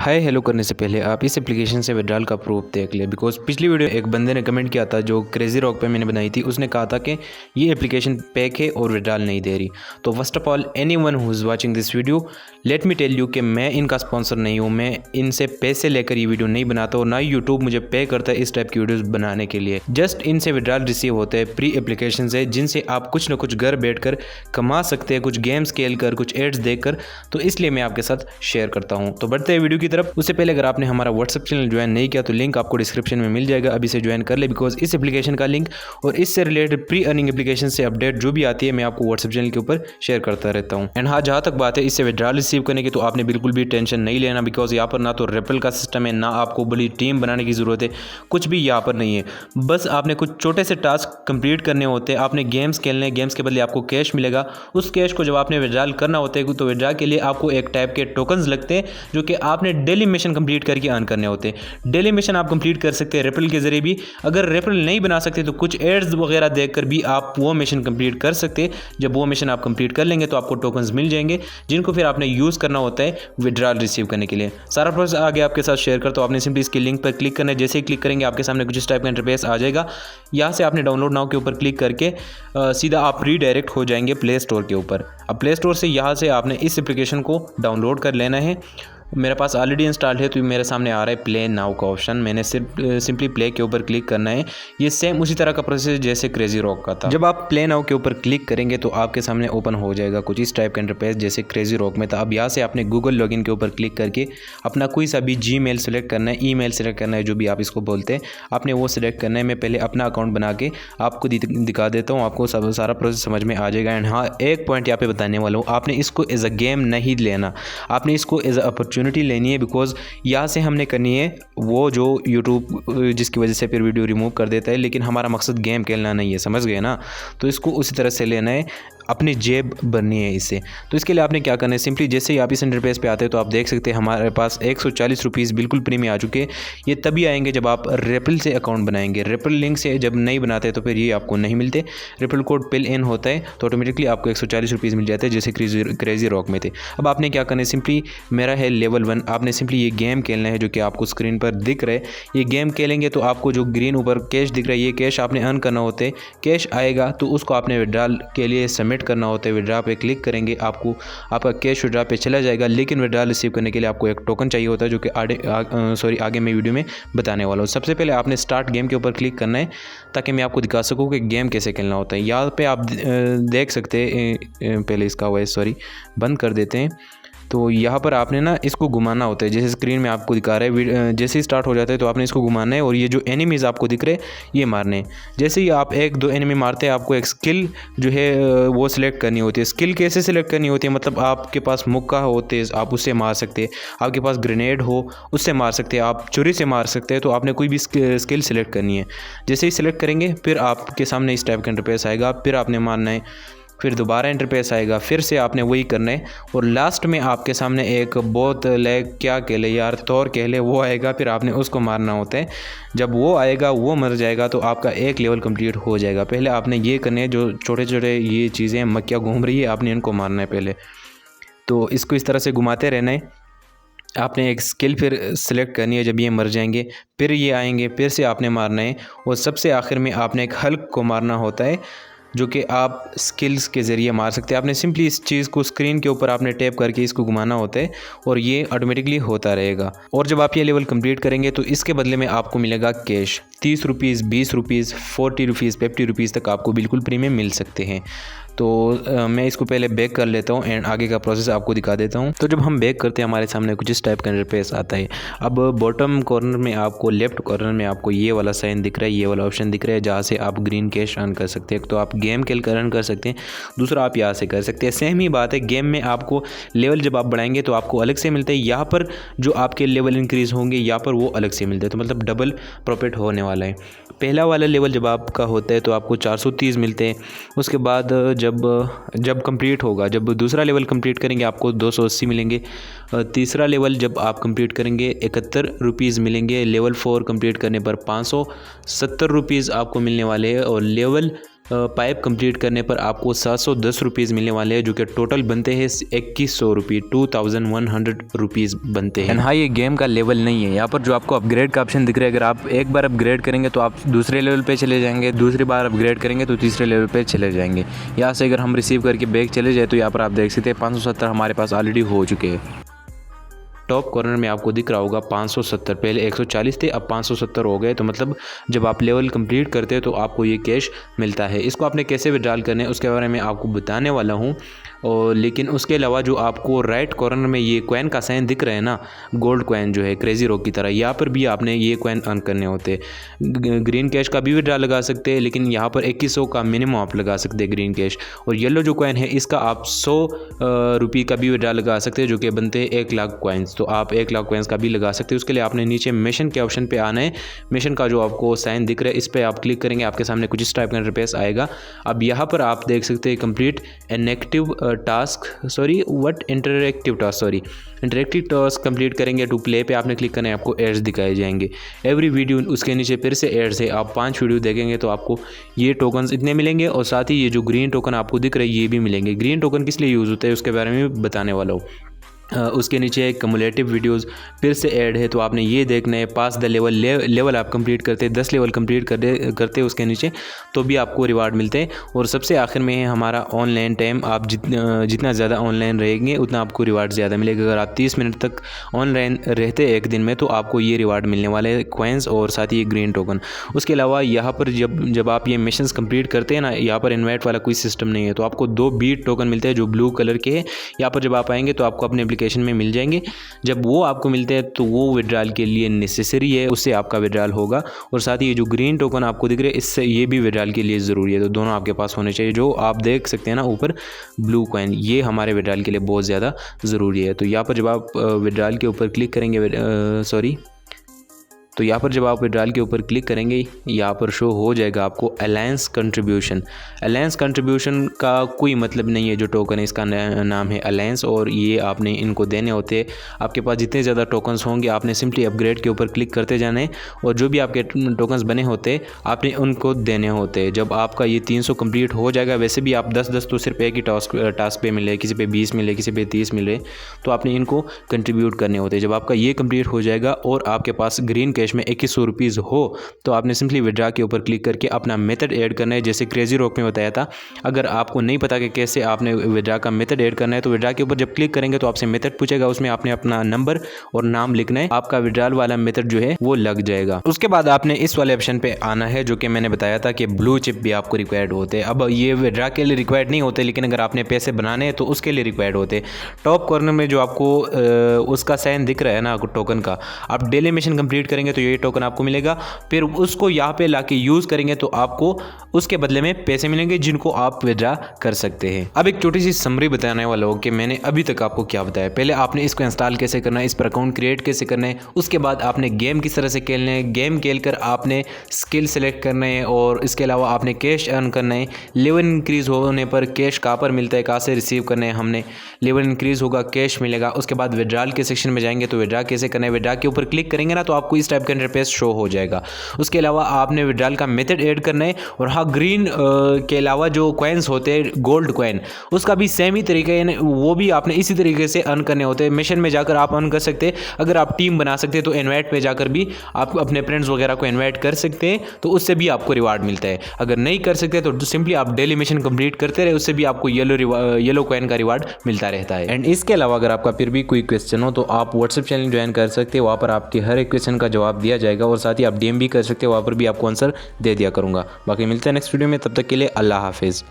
Hi hello करने से पहले आप इस एप्लीकेशन से विड्रॉल का प्रूफ देख ले, बिकॉज पिछली वीडियो एक बंदे ने कमेंट किया था जो क्रेजी रॉक पे मैंने बनाई थी। उसने कहा था कि ये एप्लीकेशन पैक है और विड्रॉल नहीं दे रही। तो first of all anyone who is watching this video, let me tell you कि मैं इनका स्पॉन्सर नहीं हूँ। मैं इनसे पैसे लेकर ये वीडियो नहीं बनाता और ना ही यूट्यूब मुझे पे करता है इस टाइप की वीडियोज़ बनाने के लिए। जस्ट इनसे विड्रॉल रिसीव होते हैं प्री एप्लीकेशन से, जिनसे आप कुछ ना कुछ घर बैठ कर कमा सकते हैं, कुछ गेम्स खेल कर, कुछ एड्स देख कर। तो इसलिए मैं आपके साथ शेयर करता हूँ। तो बढ़ते हैं वीडियो की तरफ। उससे पहले अगर आपने हमारा व्हाट्सएप चैनल ज्वाइन नहीं किया तो लिंक आपको डिस्क्रिप्शन में मिल जाएगा, अभी से ज्वाइन कर ले। बिकॉज इस एप्लीकेशन का लिंक और इससे रिलेटेड प्री अर्निंग एप्लीकेशन से अपडेट जो भी आती है मैं आपको व्हाट्सएप चैनल के ऊपर शेयर करता रहता हूँ। एंड हाँ, जहाँ तक बात है इससे विड्रॉल रिसीव करने की, तो आपने बिल्कुल भी टेंशन नहीं लेना। बिकॉज यहाँ पर ना तो रेफरल का सिस्टम है, ना आपको बड़ी टीम बनाने की ज़रूरत है, कुछ भी यहाँ पर नहीं है। बस आपने कुछ छोटे से टास्क कंप्लीट करने होते हैं। आपने गेम्स खेलने, गेम्स के बदले आपको कैश मिलेगा। उस कैश को जब आपने विड्रॉल करना होता है तो विड्रॉल के लिए आपको एक टाइप के टोकन्स लगते हैं जो कि आपने डेली मिशन कंप्लीट करके अर्न करने होते हैं। डेली मिशन आप कंप्लीट कर सकते हैं रेफरल के जरिए भी। अगर रेफरल नहीं बना सकते तो कुछ एड्स वगैरह देखकर भी आप वो मिशन कंप्लीट कर सकते हैं। जब वो मिशन आप कंप्लीट कर लेंगे तो आपको टोकन्स मिल जाएंगे, जिनको फिर आपने यूज़ करना होता है विड्रॉल रिसीव करने के लिए। सारा प्रोसेस आगे आपके साथ शेयर करता हूं। आपने सिंपली इसकी लिंक पर क्लिक करना है। जैसे ही क्लिक करेंगे आपके सामने कुछ इस टाइप का इंटरफेस आ जाएगा। यहाँ से आपने डाउनलोड नाउ के ऊपर क्लिक करके सीधा आप रीडायरेक्ट हो जाएंगे प्ले स्टोर के ऊपर। अब प्ले स्टोर से यहाँ से आपने इस एप्लीकेशन को डाउनलोड कर लेना है। मेरे पास ऑलरेडी इंस्टॉल्ड है तो मेरे सामने आ रहा है प्ले नाउ का ऑप्शन। मैंने सिर्फ सिंपली प्ले के ऊपर क्लिक करना है। ये सेम उसी तरह का प्रोसेस जैसे क्रेजी रॉक का था। जब आप प्ले नाउ के ऊपर क्लिक करेंगे तो आपके सामने ओपन हो जाएगा कुछ इस टाइप का इंटरफेस जैसे क्रेजी रॉक में था। अब यहाँ से आपने गूगल लॉगिन के ऊपर क्लिक करके अपना कोई सा भी जीमेल सेलेक्ट करना है, ईमेल सेलेक्ट करना है, जो भी आप इसको बोलते हैं, आपने वो सिलेक्ट करना है। मैं पहले अपना अकाउंट बना के आपको दिखा देता हूँ, आपको सारा प्रोसेस समझ में आ जाएगा। एंड हाँ, एक पॉइंट यहाँ पे बताने वाला हूँ, आपने इसको एज अ गेम नहीं लेना, आपने इसको एज अ अपॉर्चुनिटी लेनी है। बिकॉज यहाँ से हमने करनी है वो जो यूट्यूब जिसकी वजह से फिर वीडियो रिमूव कर देता है, लेकिन हमारा मकसद गेम खेलना नहीं है, समझ गए ना। तो इसको उसी तरह से लेना है, अपनी जेब भरनी है इससे। तो इसके लिए आपने क्या करना है, सिंपली जैसे ही आप इस इंटरफेस पे आते हैं तो आप देख सकते हैं हमारे पास 140 रुपीज़ बिल्कुल फ्री में आ चुके हैं। ये तभी आएंगे जब आप रेफरल से अकाउंट बनाएंगे। रेफरल लिंक से जब नहीं बनाते तो फिर ये आपको नहीं मिलते। रेफरल कोड पिल इन होता है तो ऑटोमेटिकली आपको 140 रुपीज़ मिल जाते हैं जैसे क्रेजी रॉक में थे। अब आपने क्या करना है, सिंपली मेरा है लेवल 1। आपने सिंपली ये गेम खेलना है जो कि आपको स्क्रीन पर दिख रहा है। ये गेम खेलेंगे तो आपको जो ग्रीन ऊपर कैश दिख रहा है, ये कैश आपने अर्न करना होता है। कैश आएगा तो उसको आपने विड्रॉल के लिए सबमिट करना होता है। विड्रॉ पे क्लिक करेंगे, आपको आपका कैश विड्रॉ पे चला जाएगा। लेकिन विड्रॉल रिसीव करने के लिए आपको एक टोकन चाहिए होता है जो कि आगे मैं वीडियो में बताने वाला हूँ। सबसे पहले आपने स्टार्ट गेम के ऊपर क्लिक करना है ताकि मैं आपको दिखा सकूँ कि गेम कैसे खेलना होता है। यहाँ पे आप देख सकते हैं, पहले इसका वॉइस बंद कर देते हैं। तो यहाँ पर आपने ना इसको घुमाना होता है, जैसे स्क्रीन में आपको दिखा रहा है। जैसे ही स्टार्ट हो जाता है तो आपने इसको घुमाना है और ये जो एनिमीज़ आपको दिख रहे हैं ये मारने हैं। जैसे ही आप 1-2 एनिमी मारते हैं आपको एक स्किल जो है वो सिलेक्ट करनी होती है। स्किल कैसे सिलेक्ट करनी होती है, मतलब आपके पास मुक्का होते हैं आप उससे मार सकते हैं, आपके पास ग्रेनेड हो उससे मार सकते हैं, आप छुरी से मार सकते हैं। तो आपने कोई भी स्किल सिलेक्ट करनी है। जैसे ही सिलेक्ट करेंगे फिर आपके सामने इस टाइप का इंटरफेस आएगा, फिर आपने मारना है। फिर दोबारा इंटरफेस आएगा, फिर से आपने वही करना है। और लास्ट में आपके सामने एक बहुत लैग क्या कह ले यार, तौर कह ले, वो आएगा, फिर आपने उसको मारना होता है। जब वो आएगा, वो मर जाएगा तो आपका एक लेवल कंप्लीट हो जाएगा। पहले आपने ये करने हैं, जो छोटे छोटे ये चीज़ें मक्खियाँ घूम रही है, आपने इनको मारना है पहले। तो इसको इस तरह से घुमाते रहना है। आपने एक स्किल फिर सिलेक्ट करनी है, जब ये मर जाएंगे फिर ये आएंगे, फिर से आपने मारना है। और सबसे आखिर में आपने एक हल्क को मारना होता है जो कि आप स्किल्स के ज़रिए मार सकते हैं। आपने सिंपली इस चीज़ को स्क्रीन के ऊपर आपने टैप करके इसको घुमाना होता है और ये ऑटोमेटिकली होता रहेगा। और जब आप ये लेवल कंप्लीट करेंगे तो इसके बदले में आपको मिलेगा cash 30 rupees, 20 rupees, 40 rupees, 50 rupees तक आपको बिल्कुल फ्री में मिल सकते हैं। तो मैं इसको पहले बैक कर लेता हूँ एंड आगे का प्रोसेस आपको दिखा देता हूँ। तो जब हम बैक करते हैं हमारे सामने कुछ इस टाइप का इंटरफेस आता है। अब बॉटम कॉर्नर में आपको, लेफ्ट कॉर्नर में आपको ये वाला साइन दिख रहा है, ये वाला ऑप्शन दिख रहा है जहाँ से आप ग्रीन कैश अर्न कर सकते हैं। तो आप गेम खेल कर अर्न कर सकते हैं, दूसरा आप यहाँ से कर सकते हैं। सेम ही बात है, गेम में आपको लेवल जब आप बढ़ाएंगे तो आपको अलग से मिलता है। यहाँ पर जो आपके लेवल इंक्रीज़ होंगे यहाँ पर वो अलग से मिलते हैं। तो मतलब डबल प्रॉफिट होने वाला है। पहला वाला लेवल जब आपका होता है तो आपको 430 मिलते हैं। उसके बाद जब कंप्लीट होगा, जब दूसरा लेवल कंप्लीट करेंगे आपको 280 मिलेंगे। तीसरा लेवल जब आप कंप्लीट करेंगे 71 रुपीज़ मिलेंगे। लेवल 4 कंप्लीट करने पर 570 रुपीज़ आपको मिलने वाले हैं। और लेवल पाइप कंप्लीट करने पर आपको 710 रुपीज़ मिलने वाले हैं, जो कि टोटल बनते हैं 2100 रुपये, 2100 रुपीज़ बनते हैं। हाँ, ये गेम का लेवल नहीं है। यहाँ पर जो आपको अपग्रेड का ऑप्शन दिख रहा है, अगर आप एक बार अपग्रेड करेंगे तो आप दूसरे लेवल पे चले जाएंगे, दूसरी बार अपग्रेड करेंगे तो तीसरे लेवल पे चले जाएंगे। यहाँ से अगर हम रिसीव करके बैग चले जाए तो यहाँ पर आप देख सकते हैं 570 हमारे पास ऑलरेडी हो चुके हैं। टॉप कॉर्नर में आपको दिख रहा होगा 570, पहले 140 थे, अब 570 हो गए। तो मतलब जब आप लेवल कंप्लीट करते हैं तो आपको ये कैश मिलता है। इसको आपने कैसे विड्रॉल करने है उसके बारे में आपको बताने वाला हूँ। और लेकिन उसके अलावा जो आपको राइट कॉर्नर में ये कॉइन का साइन दिख रहा है ना, गोल्ड कॉइन जो है क्रेजी रॉक की तरह, यहाँ पर भी आपने ये कॉइन अर्न करने होते हैं। ग्रीन कैश का भी विड्रॉल लगा सकते हैं, लेकिन यहाँ पर 2100 का मिनिमम आप लगा सकते हैं ग्रीन कैश। और येलो जो कॉइन है इसका आप 100 रुपये का भी विड्रॉल लगा सकते हैं, जो कि बनते हैं 1 लाख कॉइन्स। तो आप 1 लाख कॉइन्स का भी लगा सकते हैं। उसके लिए आपने नीचे मिशन के ऑप्शन पे आना है। मिशन का जो आपको साइन दिख रहा है इस पर आप क्लिक करेंगे, आपके सामने कुछ इस टाइप का इंटरफेस आएगा। अब यहाँ पर आप देख सकते हैं complete inactive task, interactive task complete करेंगे टू प्ले पे आपने क्लिक करना है, आपको एड्स दिखाए जाएंगे एवरी वीडियो। उसके नीचे फिर से एड्स है, आप 5 वीडियो देखेंगे तो आपको ये टोकन्स इतने मिलेंगे, और साथ ही ये जो ग्रीन टोकन आपको दिख रहे हैं ये भी मिलेंगे। ग्रीन टोकन किस लिए यूज़ होता है उसके बारे में बताने वाला हूँ। उसके नीचे एक कम्युलेटिव वीडियोस फिर से ऐड है, तो आपने ये देखना है पास द लेवल आप कंप्लीट करते हैं, 10 लेवल कंप्लीट करते उसके नीचे तो भी आपको रिवार्ड मिलते हैं। और सबसे आखिर में है हमारा ऑनलाइन टाइम, आप जितना ज़्यादा ऑनलाइन रहेंगे उतना आपको रिवार्ड ज़्यादा मिलेगा। अगर आप 30 मिनट तक ऑनलाइन रहते हैं एक दिन में तो आपको ये रिवार्ड मिलने वाले हैं, कॉइन्स और साथ ही ये ग्रीन टोकन। उसके अलावा यहाँ पर जब आप ये मिशंस कंप्लीट करते हैं ना, यहाँ पर इन्वाइट वाला कोई सिस्टम नहीं है, तो आपको 2 बीट टोकन मिलते हैं जो ब्लू कलर के हैं। यहाँ पर जब आप आएंगे तो आपको अपने एप्लीकेशन में मिल जाएंगे। जब वो आपको मिलते हैं तो वो विड्रॉल के लिए नेसेसरी है, उससे आपका विड्रॉल होगा। और साथ ही ये जो ग्रीन टोकन आपको दिख रहे हैं इससे ये भी विड्रॉल के लिए ज़रूरी है, तो दोनों आपके पास होने चाहिए। जो आप देख सकते हैं ना ऊपर ब्लू कॉइन, ये हमारे विड्रॉल के लिए बहुत ज़्यादा ज़रूरी है। तो यहाँ पर जब आप विड्रॉल के ऊपर क्लिक करेंगे तो यहाँ पर जब आप विड्रॉल के ऊपर क्लिक करेंगे यहाँ पर शो हो जाएगा आपको अलायंस कंट्रीब्यूशन। अलायंस कंट्रीब्यूशन का कोई मतलब नहीं है, जो टोकन है इसका नाम है अलायंस, और ये आपने इनको देने होते हैं। आपके पास जितने ज़्यादा टोकन्स होंगे आपने सिंपली अपग्रेड के ऊपर क्लिक करते जाना है, और जो भी आपके टोकन्स बने होते हैं आपने उनको देने होते हैं। जब आपका ये 300 कंप्लीट हो जाएगा, वैसे भी आप 10-10 तो सिर्फ एक ही टास्क पे मिले, किसी पे 20 मिले, किसी पे 30 मिले, तो आपने इनको कंट्रीब्यूट करने होते हैं। जब आपका ये कंप्लीट हो जाएगा और आपके पास ग्रीन कैश में 2100 रुपीज़ हो तो आपने सिंपली विड्रा के ऊपर क्लिक करके अपना मेथड ऐड करना है, जैसे क्रेजी रॉक में बताया था। अगर आपको नहीं पता कि कैसे आपने विड्रा का मेथड ऐड करना है तो विड्रा के ऊपर जब क्लिक करेंगे तो आपसे मेथड पूछेगा, उसमें आपने अपना नंबर और नाम लिखना है, आपका विड्रॉल वाला मेथड जो है वो लग जाएगा। उसके बाद आपने इस वाले ऑप्शन पे आना है जो कि मैंने बताया था कि ब्लू चिप भी आपको रिक्वायर्ड होते हैं। अब ये विड्रा के लिए रिक्वायर्ड नहीं होते, लेकिन अगर आपने पैसे बनाने हैं तो उसके लिए रिक्वायर्ड होते हैं। टॉप कॉर्नर में जो आपको उसका साइन दिख रहा है ना टोकन का, आप डेली मिशन कंप्लीट करेंगे तो ये टोकन आपको मिलेगा, फिर उसको यहाँ पे लाके यूज करेंगे तो आपको उसके बदले में पैसे मिलेंगे जिनको आप विड्रा कर सकते हैं। अब एक छोटी सी समरी बताने वाला हूँ कि मैंने अभी तक आपको क्या बताया। पहले आपने इसको इंस्टॉल कैसे करना है, इस पर अकाउंट क्रिएट कैसे करना है, उसके बाद आपने गेम किस तरह से खेलना है, गेम खेल कर आपने स्किल सेलेक्ट करना है, और इसके अलावा आपने कैश अर्न करना है। लेवल इंक्रीज होने पर कैश कहाँ पर मिलता है, कहाँ से रिसीव करना है हमने, लेवल इंक्रीज होगा कैश मिलेगा। उसके बाद विड्रॉल के सेक्शन में जाएंगे तो विड्रॉ कैसे करना है, विड्रॉ के ऊपर क्लिक करेंगे ना तो आपको इस टाइप का इंटरफेस शो हो जाएगा। उसके अलावा आपने विड्रॉल का मेथड ऐड करना है, और हाँ ग्रीन के अलावा जो कॉइन्स होते हैं गोल्ड कॉइन उसका भी सेम ही तरीका है, वो भी आपने इसी तरीके से अर्न करने होते हैं। मिशन में जाकर आप अर्न कर सकते हैं। अगर आप टीम बना सकते हैं तो इनवाइट पे जाकर भी आप अपने फ्रेंड्स वगैरह को इनवाइट कर सकते हैं, तो उससे भी आपको रिवार्ड मिलता है। अगर नहीं कर सकते तो सिंपली आप डेली मिशन कंप्लीट करते रहे, उससे भी आपको येलो कॉइन का रिवार्ड मिलता रहता है। एंड इसके अलावा अगर आपका फिर भी कोई क्वेश्चन हो तो आप व्हाट्सएप चैनल ज्वाइन कर सकते हैं, वहाँ पर आपके हर एक क्वेश्चन का जवाब दिया जाएगा, और साथ ही आप डीएम भी कर सकते हैं, वहाँ पर भी आपको आंसर दे दिया करूँगा। बाकी मिलते हैं नेक्स्ट वीडियो में, तब तक के लिए अल्लाह हाफिज़।